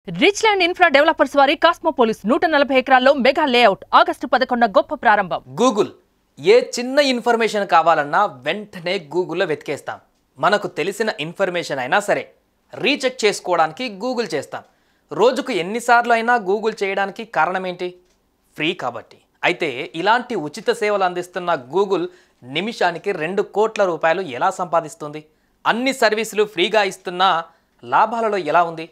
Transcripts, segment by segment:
Rich land infra developers వారి కాస్మోపోలిస్ 140 ఎకరాల్లో mega layout August 11న గొప్ప ప్రారంభం. గూగుల్ ఏ చిన్న ఇన్ఫర్మేషన్ కావాలన్నా వెంటనే గూగుల్లో వెతికేస్తాం. మనకు తెలిసిన ఇన్ఫర్మేషన్ అయినా సరే రీచెక్ చేసుకోవడానికి గూగుల్ చేస్తాం. రోజుకు ఎన్నిసార్లు అయినా గూగుల్ చేయడానికి కారణం ఏంటి? ఫ్రీ కాబట్టి. అయితే ఇలాంటి ఉచిత సేవలు అందిస్తున్న గూగుల్ నిమిషానికి 2 కోట్ల రూపాయలు ఎలా సంపాదిస్తుంది? అన్ని సర్వీసులు ఫ్రీగా ఇస్తున్న లాభాలలో ఎలా ఉంది?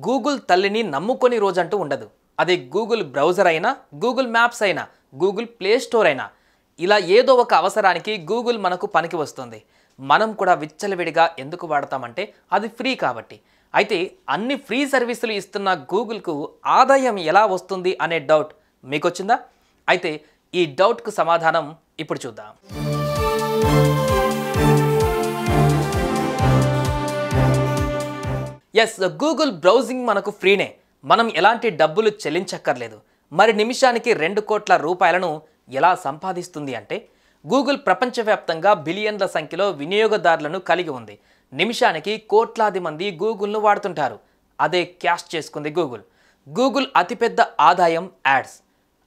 గూగుల్ తల్లిని నమ్ముకొని రోజంటూ ఉండదు. అది గూగుల్ బ్రౌజర్ అయినా, గూగుల్ మ్యాప్స్ అయినా, గూగుల్ ప్లే స్టోర్ అయినా, ఇలా ఏదో ఒక అవసరానికి గూగుల్ మనకు పనికి వస్తుంది. మనం కూడా విచ్చలవిడిగా ఎందుకు వాడతామంటే అది ఫ్రీ కాబట్టి. అయితే అన్ని ఫ్రీ సర్వీసులు ఇస్తున్న గూగుల్కు ఆదాయం ఎలా వస్తుంది అనే డౌట్ మీకు వచ్చిందా? అయితే ఈ డౌట్కు సమాధానం ఇప్పుడు చూద్దాం. ఎస్, గూగుల్ బ్రౌజింగ్ మనకు ఫ్రీనే. మనం ఎలాంటి డబ్బులు చెల్లించక్కర్లేదు. మరి నిమిషానికి 2 కోట్ల రూపాయలను ఎలా సంపాదిస్తుంది అంటే, గూగుల్ ప్రపంచవ్యాప్తంగా బిలియన్ల సంఖ్యలో వినియోగదారులను కలిగి ఉంది. నిమిషానికి కోట్లాది మంది గూగుల్ను వాడుతుంటారు. అదే క్యాష్ చేసుకుంది గూగుల్. గూగుల్ అతిపెద్ద ఆదాయం యాడ్స్,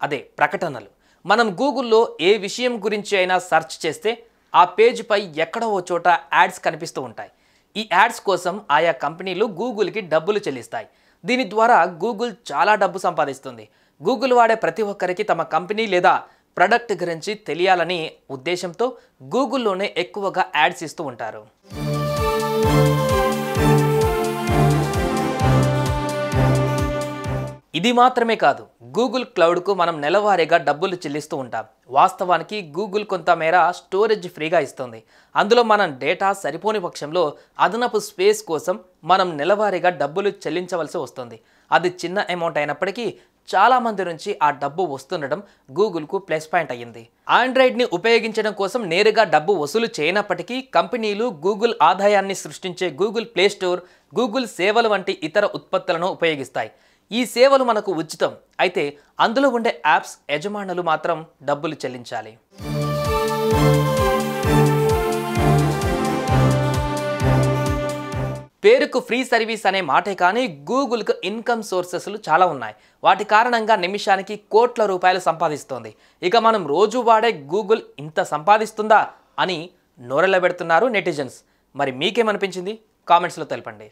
అదే ప్రకటనలు. మనం గూగుల్లో ఏ విషయం గురించి అయినా సెర్చ్ చేస్తే ఆ పేజ్పై ఎక్కడో ఓ చోట యాడ్స్ కనిపిస్తూ ఉంటాయి. ఈ యాడ్స్ కోసం ఆయా కంపెనీలు గూగుల్కి డబ్బులు చెల్లిస్తాయి. దీని ద్వారా గూగుల్ చాలా డబ్బు సంపాదిస్తుంది. గూగుల్ వాడే ప్రతి ఒక్కరికి తమ కంపెనీ లేదా ప్రొడక్ట్ గురించి తెలియాలని ఉద్దేశంతో గూగుల్లోనే ఎక్కువగా యాడ్స్ ఇస్తూ ఉంటారు. ఇది మాత్రమే కాదు, గూగుల్ క్లౌడ్కు మనం నెలవారీగా డబ్బులు చెల్లిస్తూ ఉంటాం. వాస్తవానికి గూగుల్ కొంతమేర స్టోరేజ్ ఫ్రీగా ఇస్తుంది. అందులో మనం డేటా సరిపోని పక్షంలో అదనపు స్పేస్ కోసం మనం నెలవారీగా డబ్బులు చెల్లించవలసి వస్తుంది. అది చిన్న అమౌంట్ అయినప్పటికీ చాలామంది నుంచి ఆ డబ్బు వస్తుండడం గూగుల్కు ప్లస్ పాయింట్ అయ్యింది. ఆండ్రాయిడ్ని ఉపయోగించడం కోసం నేరుగా డబ్బు వసూలు చేయనప్పటికీ కంపెనీలు గూగుల్ ఆదాయాన్ని సృష్టించే గూగుల్ ప్లే స్టోర్, గూగుల్ సేవలు వంటి ఇతర ఉత్పత్తులను ఉపయోగిస్తాయి. ఈ సేవలు మనకు ఉచితం. అయితే అందులో ఉండే యాప్స్ యజమానులు మాత్రం డబ్బులు చెల్లించాలి. పేరుకు ఫ్రీ సర్వీస్ అనే మాటే కానీ గూగుల్కు ఇన్కమ్ సోర్సెస్లు చాలా ఉన్నాయి. వాటి కారణంగా నిమిషానికి కోట్ల రూపాయలు సంపాదిస్తోంది. ఇక మనం రోజు వాడే గూగుల్ ఇంత సంపాదిస్తుందా అని నోరెళ్ళబెడుతున్నారు నెటిజన్స్. మరి మీకేమనిపించింది? కామెంట్స్లో తెలపండి.